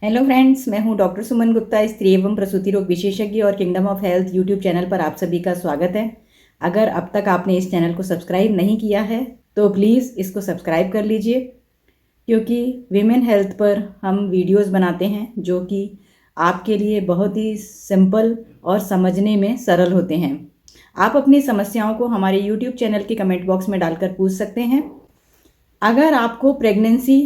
Hello friends, मैं हूं doctor Suman Gupta, स्त्री एवं प्रसूति रोग विशेषज्ञ और kingdom of health YouTube channel पर आप सभी का स्वागत है। अगर अब तक आपने इस चैनल को सब्सक्राइब नहीं किया है तो प्लीज़ इसको सब्सक्राइब कर लीजिए, क्योंकि विमेन हेल्थ पर हम वीडियोस बनाते हैं जो कि आपके लिए बहुत ही सिंपल और समझने में सरल होते हैं। आप अपनी समस्याओं को हमारे यूट्यूब चैनल के कमेंट बॉक्स में डालकर पूछ सकते हैं। अगर आपको प्रेगनेंसी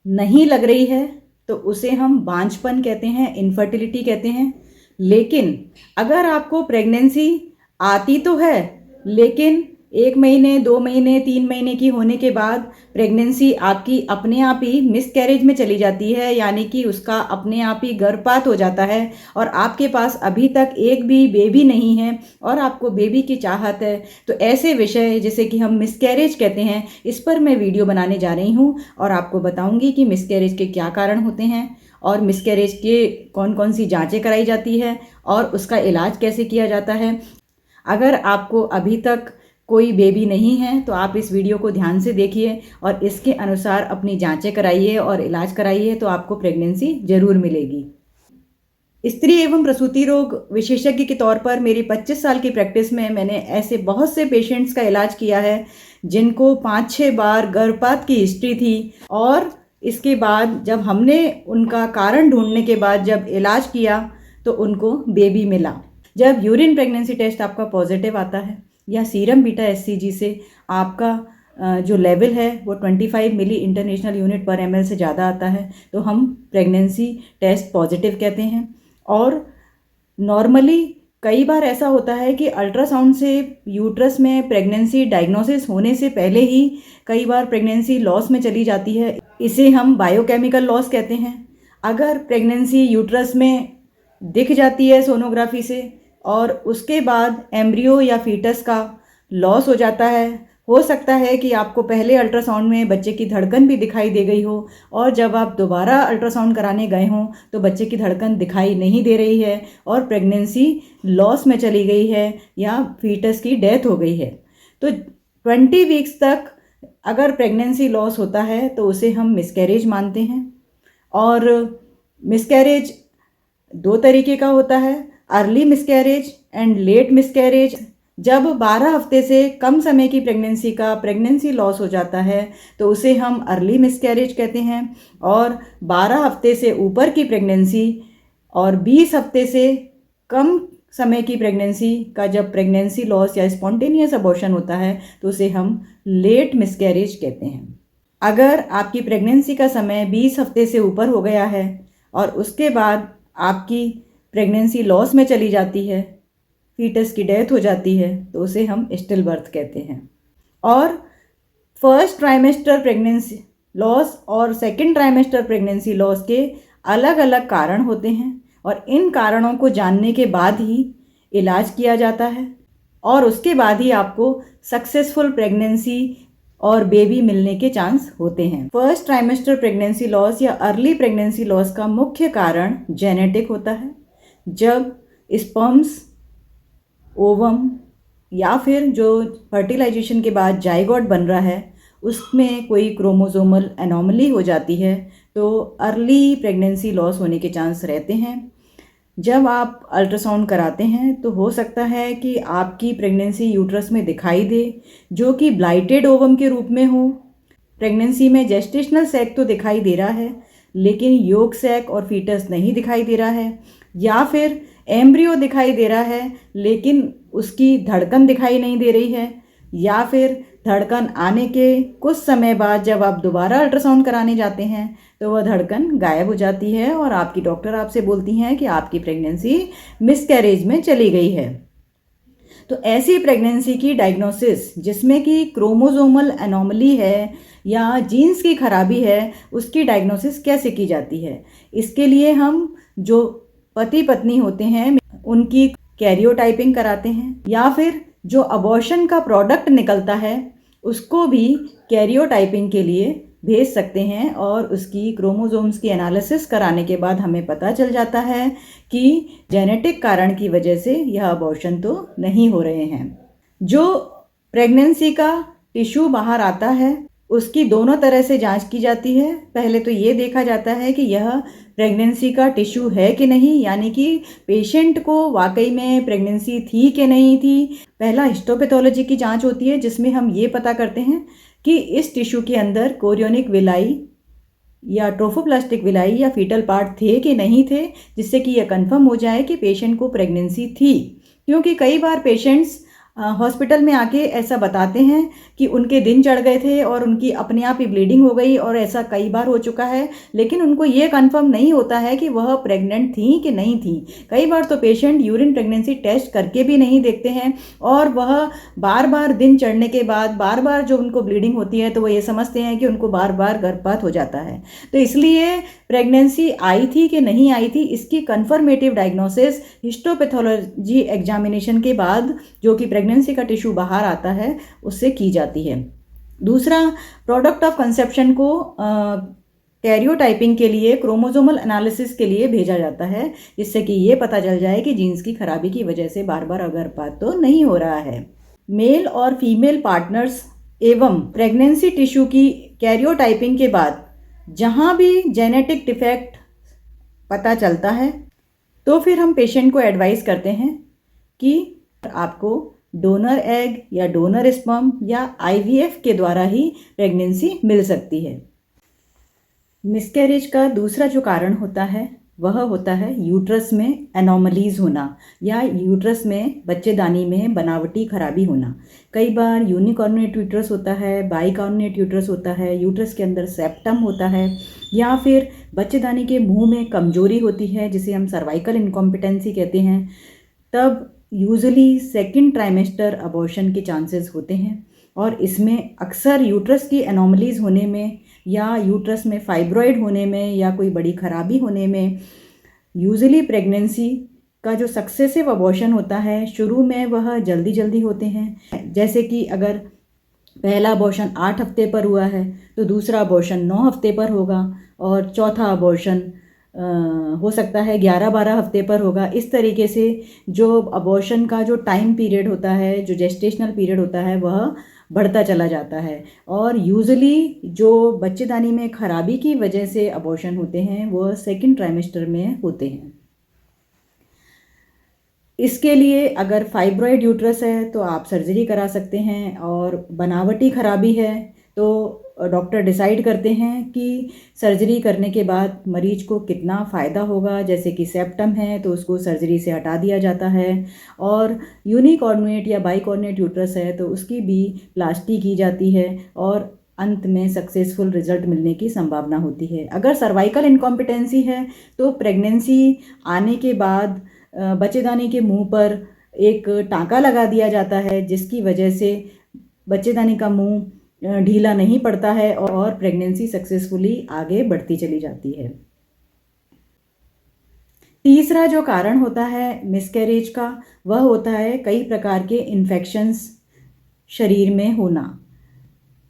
नहीं लग रही है तो उसे हम बांझपन कहते हैं, इनफर्टिलिटी कहते हैं। लेकिन अगर आपको प्रेगनेंसी आती तो है, लेकिन 1 महीने 2 महीने 3 महीने की होने के बाद प्रेगनेंसी आपकी अपने आप ही मिसकैरेज में चली जाती है, यानी कि उसका अपने आप ही गर्भपात हो जाता है और आपके पास अभी तक एक भी बेबी नहीं है और आपको बेबी की चाहत है, तो ऐसे विषय जिसे कि हम मिसकैरेज कहते हैं, इस पर मैं वीडियो बनाने जा रही हूँ और आपको बताऊंगी कि मिसकैरेज के क्या कारण होते हैं और मिसकैरेज के कौन कौन सी जांचें कराई जाती है और उसका इलाज कैसे किया जाता है। अगर आपको अभी तक कोई बेबी नहीं है तो आप इस वीडियो को ध्यान से देखिए और इसके अनुसार अपनी जांचें कराइए और इलाज कराइए, तो आपको प्रेगनेंसी जरूर मिलेगी। स्त्री एवं प्रसूति रोग विशेषज्ञ के तौर पर मेरी 25 साल की प्रैक्टिस में मैंने ऐसे बहुत से पेशेंट्स का इलाज किया है जिनको 5-6 बार गर्भपात की हिस्ट्री थी और इसके बाद जब हमने उनका कारण ढूंढने के बाद जब इलाज किया तो उनको बेबी मिला। जब यूरिन प्रेगनेंसी टेस्ट आपका पॉजिटिव आता है या सीरम बीटा एससीजी से आपका जो लेवल है वो 25 मिली इंटरनेशनल यूनिट पर ml से ज़्यादा आता है, तो हम प्रेगनेंसी टेस्ट पॉजिटिव कहते हैं। और नॉर्मली कई बार ऐसा होता है कि अल्ट्रासाउंड से यूट्रस में प्रेगनेंसी डायग्नोसिस होने से पहले ही कई बार प्रेगनेंसी लॉस में चली जाती है। इसे हम बायोकेमिकल लॉस कहते हैं। अगर प्रेगनेंसी यूट्रस में दिख जाती है सोनोग्राफी से और उसके बाद एम्ब्रियो या फीटस का लॉस हो जाता है, हो सकता है कि आपको पहले अल्ट्रासाउंड में बच्चे की धड़कन भी दिखाई दे गई हो और जब आप दोबारा अल्ट्रासाउंड कराने गए हों तो बच्चे की धड़कन दिखाई नहीं दे रही है और प्रेगनेंसी लॉस में चली गई है या फीटस की डेथ हो गई है। तो 20 वीक्स तक अगर प्रेगनेंसी लॉस होता है तो उसे हम मिसकैरेज मानते हैं। और मिसकैरेज 2 तरीके का होता है, early miscarriage and let miscarriage. जब 12 हफ्ते से कम समय की प्रेगनेंसी का प्रेगनेंसी लॉस हो जाता है तो उसे हम अर्ली मिसकैरेज कहते हैं, और 12 हफ्ते से ऊपर की प्रेगनेंसी और 20 हफ्ते से कम समय की प्रेगनेंसी का जब प्रेगनेंसी लॉस या स्पॉन्टेनियस अबॉर्शन होता है तो उसे हम लेट मिसकैरेज कहते हैं। अगर आपकी प्रेगनेंसी का समय 20 हफ्ते से ऊपर हो गया है और उसके बाद आपकी प्रेगनेंसी लॉस में चली जाती है, फीटस की डेथ हो जाती है, तो उसे हम स्टिल बर्थ कहते हैं। और फर्स्ट ट्राइमेस्टर प्रेगनेंसी लॉस और सेकंड ट्राइमेस्टर प्रेगनेंसी लॉस के अलग अलग कारण होते हैं और इन कारणों को जानने के बाद ही इलाज किया जाता है और उसके बाद ही आपको सक्सेसफुल प्रेगनेंसी और बेबी मिलने के चांस होते हैं। फर्स्ट ट्राइमेस्टर प्रेगनेंसी लॉस या अर्ली प्रेगनेंसी लॉस का मुख्य कारण जेनेटिक होता है। जब स्पर्म्स, ओवम या फिर जो फर्टिलाइजेशन के बाद जाइगोट बन रहा है उसमें कोई क्रोमोसोमल एनोमली हो जाती है तो अर्ली प्रेगनेंसी लॉस होने के चांस रहते हैं। जब आप अल्ट्रासाउंड कराते हैं तो हो सकता है कि आपकी प्रेगनेंसी यूट्रस में दिखाई दे जो कि ब्लाइटेड ओवम के रूप में हो। प्रेगनेंसी में जेस्टेशनल सैक तो दिखाई दे रहा है लेकिन योग सैक और फीटस नहीं दिखाई दे रहा है, या फिर एम्ब्रियो दिखाई दे रहा है लेकिन उसकी धड़कन दिखाई नहीं दे रही है, या फिर धड़कन आने के कुछ समय बाद जब आप दोबारा अल्ट्रासाउंड कराने जाते हैं तो वह धड़कन गायब हो जाती है और आपकी डॉक्टर आपसे बोलती हैं कि आपकी प्रेगनेंसी मिसकैरेज में चली गई है। तो ऐसी प्रेगनेंसी की डायग्नोसिस जिसमें कि क्रोमोसोमल एनोमली है या जीन्स की खराबी है, उसकी डायग्नोसिस कैसे की जाती है? इसके लिए हम जो पति पत्नी होते हैं उनकी कैरियोटाइपिंग कराते हैं, या फिर जो अबॉर्शन का प्रोडक्ट निकलता है उसको भी कैरियोटाइपिंग के लिए भेज सकते हैं और उसकी क्रोमोसोम्स की एनालिसिस कराने के बाद हमें पता चल जाता है कि जेनेटिक कारण की वजह से यह अबॉर्शन तो नहीं हो रहे हैं। जो प्रेगनेंसी का टिश्यू बाहर आता है उसकी दोनों तरह से जांच की जाती है। पहले तो ये देखा जाता है कि यह प्रेगनेंसी का टिश्यू है कि नहीं, यानी कि पेशेंट को वाकई में प्रेगनेंसी थी कि नहीं थी। पहला हिस्टोपैथोलॉजी की जांच होती है, जिसमें हम ये पता करते हैं कि इस टिश्यू के अंदर कोरियोनिक विलाई या ट्रोफोप्लास्टिक विलाई या फीटल पार्ट थे कि नहीं थे, जिससे कि यह कंफर्म हो जाए कि पेशेंट को प्रेगनेंसी थी। क्योंकि कई बार पेशेंट्स हॉस्पिटल में आके ऐसा बताते हैं कि उनके दिन चढ़ गए थे और उनकी अपने आप ही ब्लीडिंग हो गई, और ऐसा कई बार हो चुका है, लेकिन उनको ये कंफर्म नहीं होता है कि वह प्रेग्नेंट थी कि नहीं थी। कई बार तो पेशेंट यूरिन प्रेगनेंसी टेस्ट करके भी नहीं देखते हैं, और वह बार बार दिन चढ़ने के बाद बार बार जो उनको ब्लीडिंग होती है तो वो ये समझते हैं कि उनको बार बार गर्भपात हो जाता है। तो इसलिए प्रेगनेंसी आई थी कि नहीं आई थी, इसकी कन्फर्मेटिव डायग्नोसिस हिस्टोपैथोलॉजी एग्जामिनेशन के बाद, जो कि प्रेगनेंसी का टिश्यू बाहर आता है, उससे की जाती है। दूसरा, प्रोडक्ट ऑफ कंसेप्शन को कैरियोटाइपिंग के लिए, क्रोमोसोमल एनालिसिस के लिए भेजा जाता है, जिससे कि ये पता चल जाए कि जीन्स की खराबी की वजह से बार बार गर्भपात तो नहीं हो रहा है। मेल और फीमेल पार्टनर्स एवं प्रेगनेंसी टिश्यू की कैरियोटाइपिंग के बाद जहाँ भी जेनेटिक डिफेक्ट पता चलता है, तो फिर हम पेशेंट को एडवाइस करते हैं कि आपको डोनर एग या डोनर स्पर्म या आईवीएफ के द्वारा ही प्रेगनेंसी मिल सकती है। मिसकैरेज का दूसरा जो कारण होता है वह होता है यूट्रस में एनोमलीज होना, या यूट्रस में बच्चेदानी में बनावटी खराबी होना। कई बार यूनिकॉर्निनेट यूट्रस होता है, बाइकॉर्निनेट यूट्रस होता है, यूट्रस के अंदर सेप्टम होता है, या फिर बच्चेदानी के मुंह में कमजोरी होती है, जिसे हम सर्वाइकल इनकॉम्पिटेंसी कहते हैं। तब यूजुअली सेकंड ट्राइमेस्टर अबॉर्शन के चांसेस होते हैं, और इसमें अक्सर यूट्रस की एनोमलीज होने में या यूट्रस में फाइब्रॉइड होने में या कोई बड़ी खराबी होने में यूजुअली प्रेगनेंसी का जो सक्सेसिव अबॉर्शन होता है, शुरू में वह जल्दी जल्दी होते हैं। जैसे कि अगर पहला अबॉर्शन 8 हफ्ते पर हुआ है तो दूसरा अबॉर्शन 9 हफ्ते पर होगा, और चौथा अबॉर्शन हो सकता है 11-12 हफ्ते पर होगा। इस तरीके से जो अबॉर्शन का जो टाइम पीरियड होता है, जो जेस्टेशनल पीरियड होता है, वह बढ़ता चला जाता है। और यूजुअली जो बच्चेदानी में खराबी की वजह से अबॉर्शन होते हैं वह सेकंड ट्राइमेस्टर में होते हैं। इसके लिए अगर फाइब्रॉइड यूट्रस है तो आप सर्जरी करा सकते हैं, और बनावटी खराबी है तो डॉक्टर डिसाइड करते हैं कि सर्जरी करने के बाद मरीज को कितना फ़ायदा होगा। जैसे कि सेप्टम है तो उसको सर्जरी से हटा दिया जाता है, और यूनिकॉर्निनेट या बाइकॉर्निनेट यूट्रस है तो उसकी भी प्लास्टी की जाती है, और अंत में सक्सेसफुल रिजल्ट मिलने की संभावना होती है। अगर सर्वाइकल इनकॉम्पिटेंसी है तो प्रेगनेंसी आने के बाद बच्चेदानी के मुंह पर एक टाँका लगा दिया जाता है, जिसकी वजह से बच्चेदानी का मुंह ढीला नहीं पड़ता है और प्रेगनेंसी सक्सेसफुली आगे बढ़ती चली जाती है। तीसरा जो कारण होता है मिसकैरेज का, वह होता है कई प्रकार के इन्फेक्शंस शरीर में होना।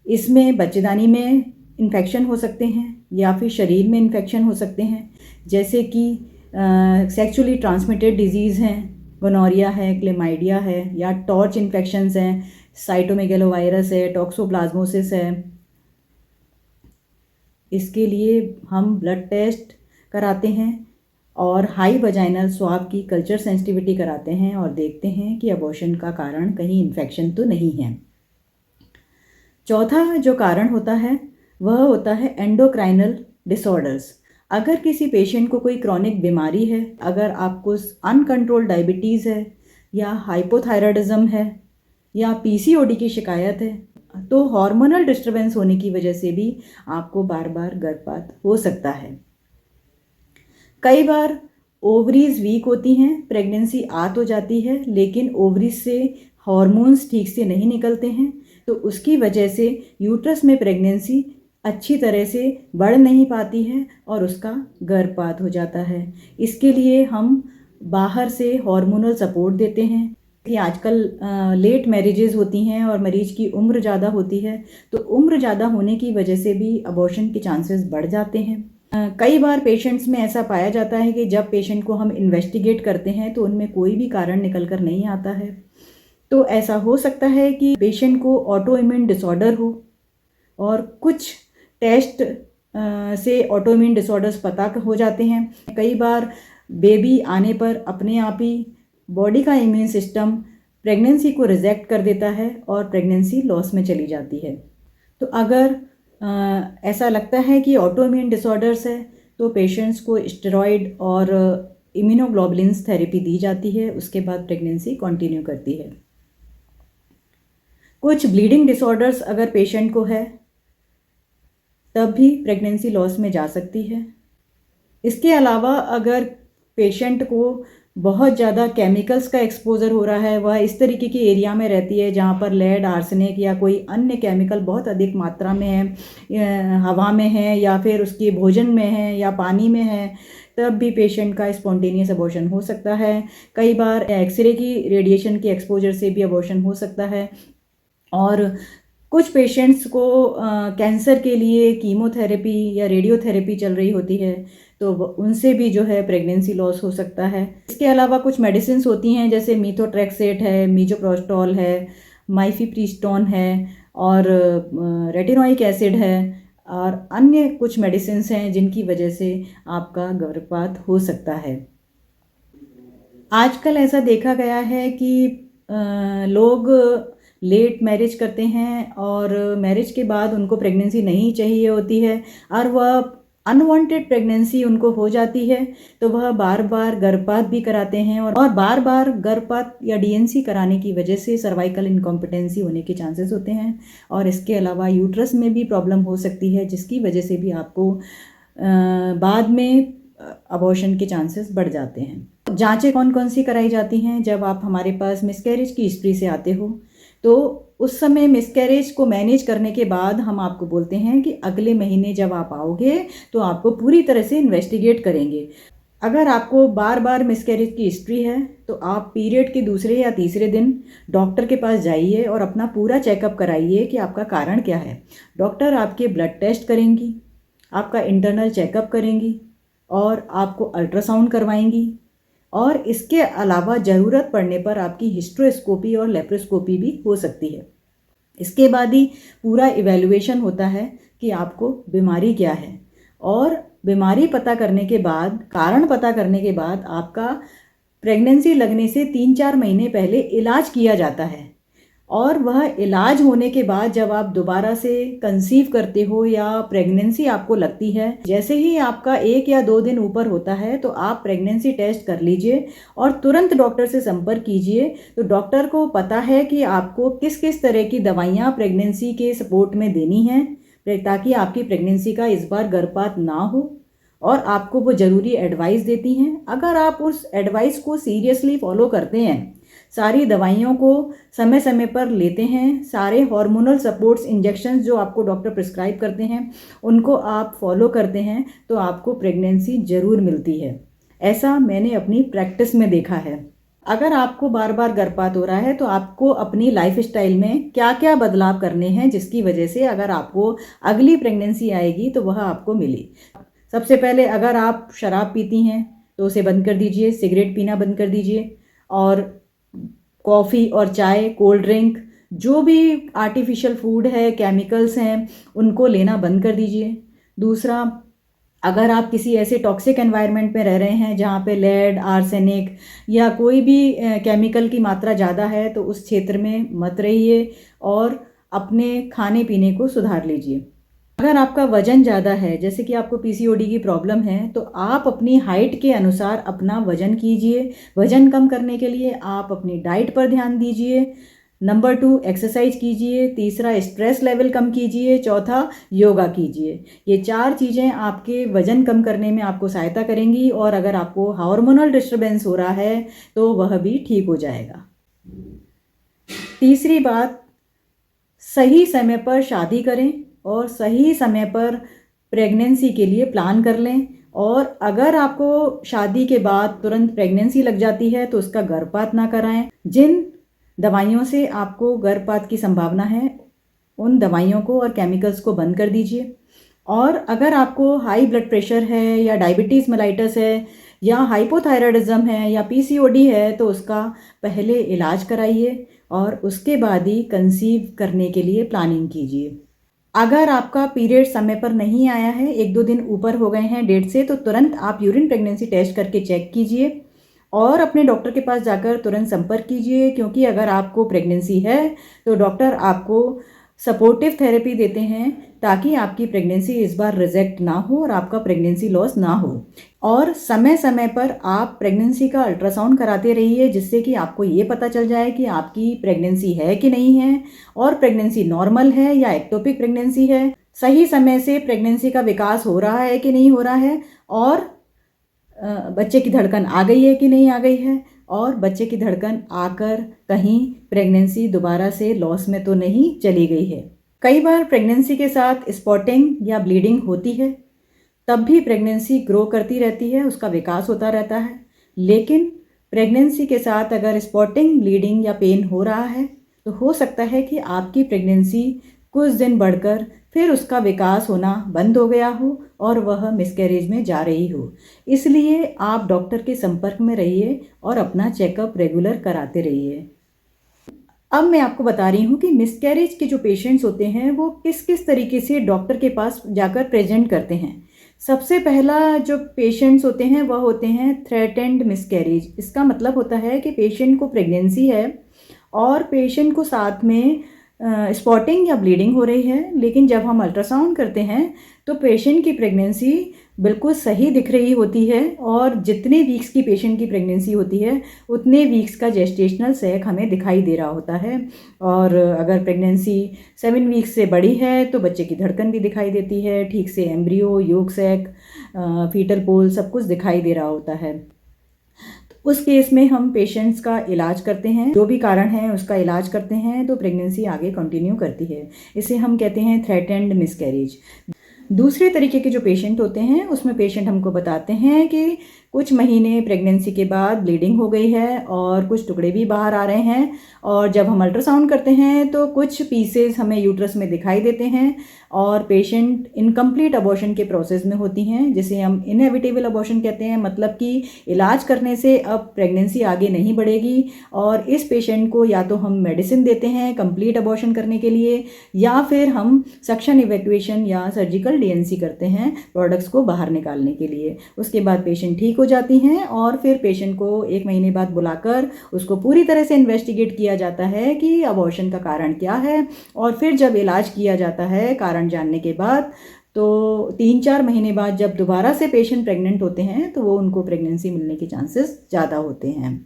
इसमें बच्चेदानी में इन्फेक्शन हो सकते हैं या फिर शरीर में इन्फेक्शन हो सकते हैं, जैसे कि सेक्सुअली ट्रांसमिटेड डिजीज़ हैं, गोनोरिया है, क्लेमाइडिया है, या टॉर्च इन्फेक्शंस हैं, साइटोमेगेलोवायरस है, टॉक्सोप्लाज्मोसिस है। इसके लिए हम ब्लड टेस्ट कराते हैं और हाई वजाइनल स्वाब की कल्चर सेंसिटिविटी कराते हैं और देखते हैं कि अबॉर्शन का कारण कहीं इन्फेक्शन तो नहीं है। चौथा जो कारण होता है वह होता है एंडोक्राइनल डिसऑर्डर्स। अगर किसी पेशेंट को कोई क्रॉनिक बीमारी है, अगर आपको अनकंट्रोल्ड डायबिटीज़ है या हाइपोथायराइडिज्म है या पीसीओडी की शिकायत है, तो हार्मोनल डिस्टर्बेंस होने की वजह से भी आपको बार बार गर्भपात हो सकता है। कई बार ओवरीज वीक होती हैं, प्रेगनेंसी आ तो जाती है लेकिन ओवरीज से हार्मोन्स ठीक से नहीं निकलते हैं, तो उसकी वजह से यूट्रस में प्रेगनेंसी अच्छी तरह से बढ़ नहीं पाती है और उसका गर्भपात हो जाता है। इसके लिए हम बाहर से हार्मोनल सपोर्ट देते हैं कि आजकल लेट मैरिजेस होती हैं और मरीज की उम्र ज़्यादा होती है, तो उम्र ज़्यादा होने की वजह से भी अबॉर्शन के चांसेस बढ़ जाते हैं। कई बार पेशेंट्स में ऐसा पाया जाता है कि जब पेशेंट को हम इन्वेस्टिगेट करते हैं तो उनमें कोई भी कारण निकल कर नहीं आता है। तो ऐसा हो सकता है कि पेशेंट को ऑटो इम्यून डिसऑर्डर हो, और कुछ टेस्ट से ऑटोइम्यून डिसऑर्डर्स पता हो जाते हैं। कई बार बेबी आने पर अपने आप ही बॉडी का इम्यून सिस्टम प्रेगनेंसी को रिजेक्ट कर देता है और प्रेगनेंसी लॉस में चली जाती है। तो अगर ऐसा लगता है कि ऑटोइम्यून डिसऑर्डर्स है तो पेशेंट्स को स्टेरॉइड और इम्यूनोग्लोबुलिन्स थेरेपी दी जाती है। उसके बाद प्रेगनेंसी कंटिन्यू करती है। कुछ ब्लीडिंग डिसऑर्डर्स अगर पेशेंट को है तब भी प्रेगनेंसी लॉस में जा सकती है। इसके अलावा अगर पेशेंट को बहुत ज़्यादा केमिकल्स का एक्सपोजर हो रहा है, वह इस तरीके की एरिया में रहती है जहाँ पर लेड, आर्सेनिक या कोई अन्य केमिकल बहुत अधिक मात्रा में है, हवा में है या फिर उसके भोजन में है या पानी में है, तब भी पेशेंट का स्पॉन्टेनियस अबॉर्शन हो सकता है। कई बार एक्सरे की रेडिएशन के एक्सपोजर से भी अबॉर्शन हो सकता है। और कुछ पेशेंट्स को कैंसर के लिए कीमोथेरेपी या रेडियोथेरेपी चल रही होती है, तो उनसे भी जो है प्रेगनेंसी लॉस हो सकता है। इसके अलावा कुछ मेडिसिन्स होती हैं जैसे मीथोट्रेक्सेट है, मीजोप्रोस्टॉल है, माइफिप्रिस्टोन है और रेटिनोइक एसिड है और अन्य कुछ मेडिसिन्स हैं जिनकी वजह से आपका गर्भपात हो सकता है। आजकल ऐसा देखा गया है कि लोग लेट मैरिज करते हैं और मैरिज के बाद उनको प्रेगनेंसी नहीं चाहिए होती है और वह अनवांटेड प्रेगनेंसी उनको हो जाती है, तो वह बार बार गर्भपात भी कराते हैं और बार बार गर्भपात या डीएनसी कराने की वजह से सर्वाइकल इनकॉम्पिटेंसी होने के चांसेस होते हैं। और इसके अलावा यूट्रस में भी प्रॉब्लम हो सकती है जिसकी वजह से भी आपको बाद में अबॉर्शन के चांसेस बढ़ जाते हैं। जांचें कौन कौन सी कराई जाती हैं? जब आप हमारे पास मिसकैरेज की हिस्ट्री से आते हो तो उस समय मिसकैरेज को मैनेज करने के बाद हम आपको बोलते हैं कि अगले महीने जब आप आओगे तो आपको पूरी तरह से इन्वेस्टिगेट करेंगे। अगर आपको बार बार मिसकैरेज की हिस्ट्री है तो आप पीरियड के दूसरे या तीसरे दिन डॉक्टर के पास जाइए और अपना पूरा चेकअप कराइए कि आपका कारण क्या है। डॉक्टर आपके ब्लड टेस्ट करेंगी, आपका इंटरनल चेकअप करेंगी और आपको अल्ट्रासाउंड करवाएंगी और इसके अलावा ज़रूरत पड़ने पर आपकी हिस्ट्रोस्कोपी और लेप्रोस्कोपी भी हो सकती है। इसके बाद ही पूरा इवैल्यूएशन होता है कि आपको बीमारी क्या है और बीमारी पता करने के बाद, कारण पता करने के बाद आपका प्रेगनेंसी लगने से 3-4 महीने पहले इलाज किया जाता है और वह इलाज होने के बाद जब आप दोबारा से कंसीव करते हो या प्रेगनेंसी आपको लगती है, जैसे ही आपका 1 या 2 दिन ऊपर होता है तो आप प्रेगनेंसी टेस्ट कर लीजिए और तुरंत डॉक्टर से संपर्क कीजिए। तो डॉक्टर को पता है कि आपको किस किस तरह की दवाइयाँ प्रेगनेंसी के सपोर्ट में देनी हैं ताकि आपकी प्रेगनेंसी का इस बार गर्भपात ना हो और आपको वो ज़रूरी एडवाइस देती हैं। अगर आप उस एडवाइस को सीरियसली फॉलो करते हैं, सारी दवाइयों को समय समय पर लेते हैं, सारे हार्मोनल सपोर्ट्स इंजेक्शंस जो आपको डॉक्टर प्रिस्क्राइब करते हैं उनको आप फॉलो करते हैं, तो आपको प्रेगनेंसी ज़रूर मिलती है। ऐसा मैंने अपनी प्रैक्टिस में देखा है। अगर आपको बार बार गर्भपात हो रहा है तो आपको अपनी लाइफ स्टाइल में क्या क्या बदलाव करने हैं जिसकी वजह से अगर आपको अगली प्रेगनेंसी आएगी तो वह आपको मिले। सबसे पहले अगर आप शराब पीती हैं तो उसे बंद कर दीजिए, सिगरेट पीना बंद कर दीजिए और कॉफ़ी और चाय, कोल्ड ड्रिंक, जो भी आर्टिफिशियल फूड है, केमिकल्स हैं, उनको लेना बंद कर दीजिए। दूसरा, अगर आप किसी ऐसे टॉक्सिक एनवायरनमेंट में रह रहे हैं जहाँ पे लेड, आर्सेनिक या कोई भी केमिकल की मात्रा ज़्यादा है तो उस क्षेत्र में मत रहिए और अपने खाने पीने को सुधार लीजिए। अगर आपका वज़न ज़्यादा है, जैसे कि आपको पीसीओडी की प्रॉब्लम है, तो आप अपनी हाइट के अनुसार अपना वज़न कीजिए। वज़न कम करने के लिए आप अपनी डाइट पर ध्यान दीजिए। नंबर 2, एक्सरसाइज कीजिए। तीसरा, स्ट्रेस लेवल कम कीजिए। चौथा, योगा कीजिए। ये 4 चीज़ें आपके वज़न कम करने में आपको सहायता करेंगी और अगर आपको हार्मोनल डिस्टर्बेंस हो रहा है तो वह भी ठीक हो जाएगा। तीसरी बात, सही समय पर शादी करें और सही समय पर प्रेगनेंसी के लिए प्लान कर लें। और अगर आपको शादी के बाद तुरंत प्रेगनेंसी लग जाती है तो उसका गर्भपात ना कराएं। जिन दवाइयों से आपको गर्भपात की संभावना है उन दवाइयों को और केमिकल्स को बंद कर दीजिए। और अगर आपको हाई ब्लड प्रेशर है या डायबिटीज़ मेलाइटस है या हाइपोथायराइडिज्म है या पीसीओडी है तो उसका पहले इलाज कराइए और उसके बाद ही कंसीव करने के लिए प्लानिंग कीजिए। अगर आपका पीरियड समय पर नहीं आया है, 1-2 दिन ऊपर हो गए हैं डेट से, तो तुरंत आप यूरिन प्रेगनेंसी टेस्ट करके चेक कीजिए और अपने डॉक्टर के पास जाकर तुरंत संपर्क कीजिए, क्योंकि अगर आपको प्रेगनेंसी है तो डॉक्टर आपको सपोर्टिव थेरेपी देते हैं ताकि आपकी प्रेगनेंसी इस बार रिजेक्ट ना हो और आपका प्रेगनेंसी लॉस ना हो। और समय समय पर आप प्रेगनेंसी का अल्ट्रासाउंड कराते रहिए, जिससे कि आपको ये पता चल जाए कि आपकी प्रेगनेंसी है कि नहीं है और प्रेगनेंसी नॉर्मल है या एक्टोपिक प्रेगनेंसी है, सही समय से प्रेगनेंसी का विकास हो रहा है कि नहीं हो रहा है, और बच्चे की धड़कन आ गई है कि नहीं आ गई है, और बच्चे की धड़कन आकर कहीं प्रेगनेंसी दोबारा से लॉस में तो नहीं चली गई है। कई बार प्रेगनेंसी के साथ स्पॉटिंग या ब्लीडिंग होती है, तब भी प्रेगनेंसी ग्रो करती रहती है, उसका विकास होता रहता है। लेकिन प्रेगनेंसी के साथ अगर स्पॉटिंग, ब्लीडिंग या पेन हो रहा है तो हो सकता है कि आपकी प्रेगनेंसी कुछ दिन बढ़कर फिर उसका विकास होना बंद हो गया हो और वह मिसकैरेज में जा रही हो। इसलिए आप डॉक्टर के संपर्क में रहिए और अपना चेकअप रेगुलर कराते रहिए। अब मैं आपको बता रही हूँ कि मिसकैरेज के जो पेशेंट्स होते हैं वो किस किस तरीके से डॉक्टर के पास जाकर प्रेजेंट करते हैं। सबसे पहला जो पेशेंट्स होते हैं वह होते हैं थ्रेटेंड मिसकैरेज। इसका मतलब होता है कि पेशेंट को प्रेगनेंसी है और पेशेंट को साथ में स्पॉटिंग या ब्लीडिंग हो रही है, लेकिन जब हम अल्ट्रासाउंड करते हैं तो पेशेंट की प्रेगनेंसी बिल्कुल सही दिख रही होती है और जितने वीक्स की पेशेंट की प्रेगनेंसी होती है उतने वीक्स का जेस्टेशनल सैक हमें दिखाई दे रहा होता है। और अगर प्रेगनेंसी 7 वीक्स से बड़ी है तो बच्चे की धड़कन भी दिखाई देती है, ठीक से एम्ब्रियो, योग सैक, फीटल पोल सब कुछ दिखाई दे रहा होता है। उस केस में हम पेशेंट्स का इलाज करते हैं, जो भी कारण है उसका इलाज करते हैं तो प्रेगनेंसी आगे कंटिन्यू करती है। इसे हम कहते हैं थ्रेटेंड मिसकैरेज। दूसरे तरीके के जो पेशेंट होते हैं उसमें पेशेंट हमको बताते हैं कि कुछ महीने प्रेगनेंसी के बाद ब्लीडिंग हो गई है और कुछ टुकड़े भी बाहर आ रहे हैं, और जब हम अल्ट्रासाउंड करते हैं तो कुछ पीसेस हमें यूट्रस में दिखाई देते हैं और पेशेंट इनकम्प्लीट अबॉर्शन के प्रोसेस में होती हैं, जिसे हम इनएविटेबल अबॉर्शन कहते हैं। मतलब कि इलाज करने से अब प्रेगनेंसी आगे नहीं बढ़ेगी और इस पेशेंट को या तो हम मेडिसिन देते हैं कंप्लीट अबॉर्शन करने के लिए, या फिर हम सक्शन इवैक्यूएशन या सर्जिकल डीएनसी करते हैं प्रोडक्ट्स को बाहर निकालने के लिए। उसके बाद पेशेंट ठीक हो जाती हैं और फिर पेशेंट को 1 महीने बाद बुलाकर उसको पूरी तरह से इन्वेस्टिगेट किया जाता है कि अबॉर्शन का कारण क्या है, और फिर जब इलाज किया जाता है कारण जानने के बाद, तो 3-4 महीने बाद जब दोबारा से पेशेंट प्रेग्नेंट होते हैं तो वो उनको प्रेगनेंसी मिलने के चांसेस ज़्यादा होते हैं।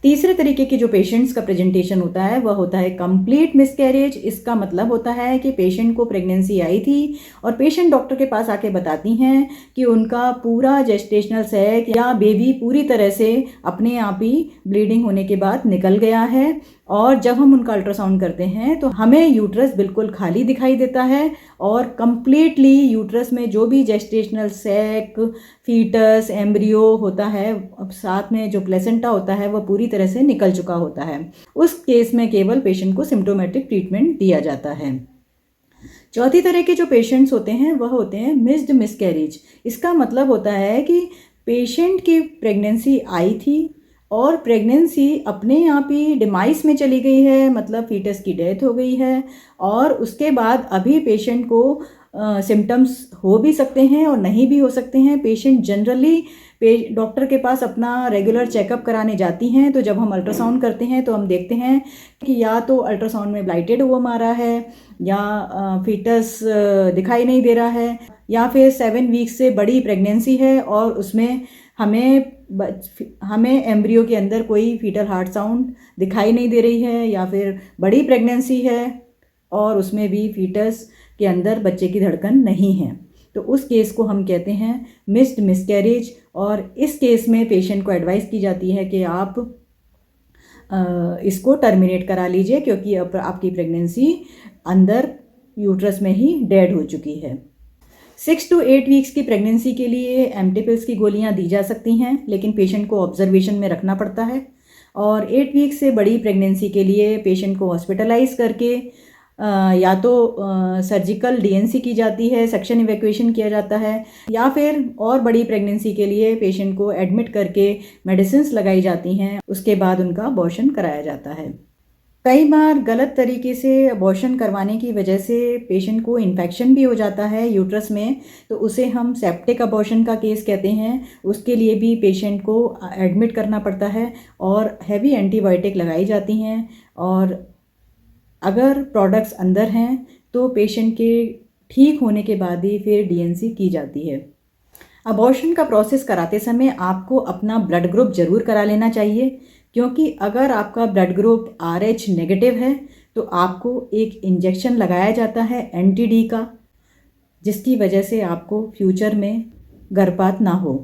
तीसरे तरीके के जो पेशेंट्स का प्रेजेंटेशन होता है वह होता है कंप्लीट मिसकैरेज। इसका मतलब होता है कि पेशेंट को प्रेगनेंसी आई थी और पेशेंट डॉक्टर के पास आके बताती हैं कि उनका पूरा जेस्टेशनल सैक या बेबी पूरी तरह से अपने आप ही ब्लीडिंग होने के बाद निकल गया है, और जब हम उनका अल्ट्रासाउंड करते हैं तो हमें यूट्रस बिल्कुल खाली दिखाई देता है और कंप्लीटली यूट्रस में जो भी जेस्टेशनल सैक, फीटस, एम्ब्रियो होता है, साथ में जो प्लेसेंटा होता है वह पूरी तरह से निकल चुका होता है। उस केस में केवल पेशेंट को सिम्प्टोमेटिक ट्रीटमेंट दिया जाता है। चौथी तरह के जो पेशेंट्स होते हैं वह होते हैं मिस्ड मिसकैरेज। इसका मतलब होता है कि पेशेंट की प्रेगनेंसी आई थी और प्रेगनेंसी अपने आप ही डिमाइस में चली गई है, मतलब फीटस की डेथ हो गई है, और उसके बाद अभी पेशेंट को सिम्टम्स हो भी सकते हैं और नहीं भी हो सकते हैं। पेशेंट जनरली डॉक्टर के पास अपना रेगुलर चेकअप कराने जाती हैं, तो जब हम अल्ट्रासाउंड करते हैं तो हम देखते हैं कि या तो अल्ट्रासाउंड में ब्लाइटेड ओवम आ रहा है, या फीटस दिखाई नहीं दे रहा है, या फिर 7 वीक्स से बड़ी प्रेगनेंसी है और उसमें हमें एम्ब्रियो के अंदर कोई फीटल हार्ट साउंड दिखाई नहीं दे रही है, या फिर बड़ी प्रेगनेंसी है और उसमें भी फीटस के अंदर बच्चे की धड़कन नहीं है। तो उस केस को हम कहते हैं मिस्ड मिसकैरेज, और इस केस में पेशेंट को एडवाइस की जाती है कि आप इसको टर्मिनेट करा लीजिए, क्योंकि अब आपकी प्रेगनेंसी अंदर यूट्रस में ही डेड हो चुकी है। 6 to 8 वीक्स की प्रेगनेंसी के लिए एम्प्टी पिल्स की गोलियां दी जा सकती हैं, लेकिन पेशेंट को ऑब्जर्वेशन में रखना पड़ता है। और 8 वीक्स से बड़ी प्रेगनेंसी के लिए पेशेंट को हॉस्पिटलाइज करके या तो सर्जिकल डीएनसी की जाती है, सेक्शन इवैक्यूएशन किया जाता है, या फिर और बड़ी प्रेगनेंसी के लिए पेशेंट को एडमिट करके मेडिसिन्स लगाई जाती हैं, उसके बाद उनका अबॉर्शन कराया जाता है। कई बार गलत तरीके से अबॉर्शन करवाने की वजह से पेशेंट को इन्फेक्शन भी हो जाता है यूट्रस में, तो उसे हम सेप्टिक अबॉर्शन का केस कहते हैं। उसके लिए भी पेशेंट को एडमिट करना पड़ता है और हैवी एंटीबायोटिक लगाई जाती हैं, और अगर प्रोडक्ट्स अंदर हैं तो पेशेंट के ठीक होने के बाद ही फिर डीएनसी की जाती है। अबॉर्शन का प्रोसेस कराते समय आपको अपना ब्लड ग्रुप ज़रूर करा लेना चाहिए, क्योंकि अगर आपका ब्लड ग्रुप RH नेगेटिव है तो आपको एक इंजेक्शन लगाया जाता है NTD का, जिसकी वजह से आपको फ्यूचर में गर्भपात ना हो।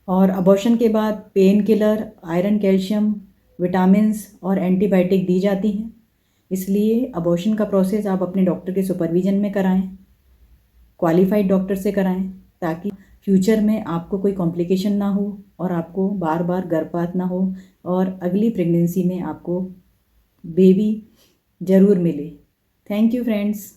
और अबॉर्शन के बाद pain killer, iron, calcium, vitamins और एंटीबायोटिक दी जाती हैं। इसलिए अबॉर्शन का प्रोसेस आप अपने डॉक्टर के सुपरविजन में कराएं, क्वालिफाइड डॉक्टर से कराएं, ताकि फ्यूचर में आपको कोई कॉम्प्लिकेशन ना हो और आपको बार बार गर्भपात ना हो और अगली प्रेगनेंसी में आपको बेबी ज़रूर मिले। Thank you friends.